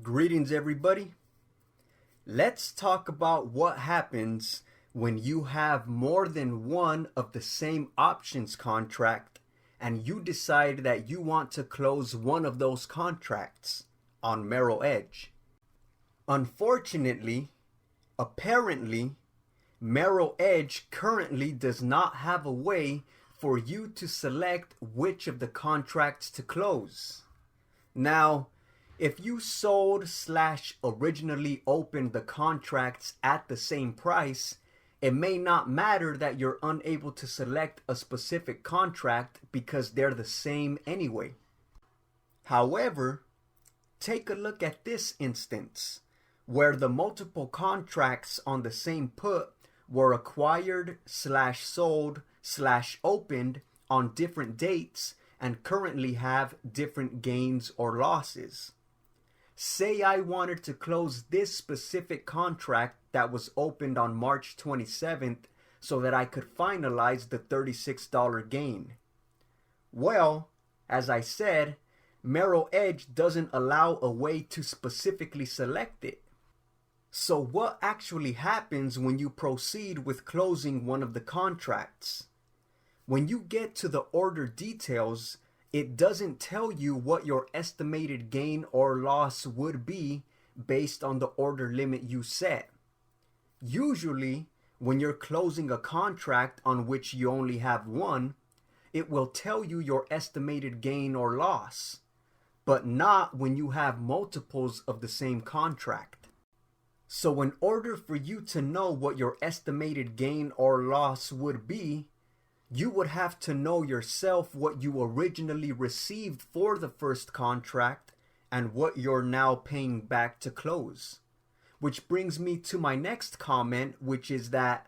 Greetings, everybody. Let's talk about what happens when you have more than one of the same options contract and you decide that you want to close one of those contracts on Merrill Edge. Unfortunately, apparently, Merrill Edge currently does not have a way for you to select which of the contracts to close. Now, if you sold/originally opened the contracts at the same price, it may not matter that you're unable to select a specific contract because they're the same anyway. However, take a look at this instance where the multiple contracts on the same put were acquired/sold/opened on different dates and currently have different gains or losses. Say I wanted to close this specific contract that was opened on March 27th so that I could finalize the $36 gain. Well, as I said, Merrill Edge doesn't allow a way to specifically select it. So what actually happens when you proceed with closing one of the contracts? When you get to the order details, it doesn't tell you what your estimated gain or loss would be based on the order limit you set. Usually, when you're closing a contract on which you only have one, it will tell you your estimated gain or loss, but not when you have multiples of the same contract. So in order for you to know what your estimated gain or loss would be, you would have to know yourself what you originally received for the first contract and what you're now paying back to close. Which brings me to my next comment, which is that,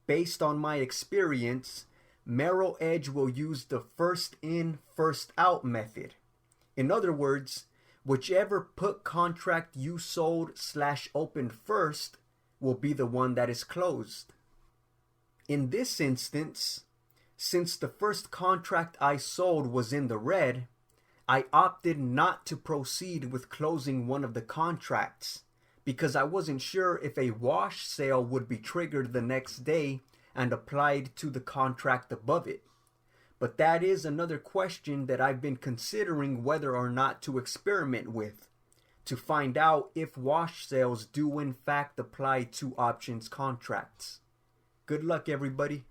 based on my experience, Merrill Edge will use the first in, first out method. In other words, whichever put contract you sold/opened first will be the one that is closed. In this instance, since the first contract I sold was in the red, I opted not to proceed with closing one of the contracts because I wasn't sure if a wash sale would be triggered the next day and applied to the contract above it. But that is another question that I've been considering whether or not to experiment with, to find out if wash sales do in fact apply to options contracts. Good luck, everybody.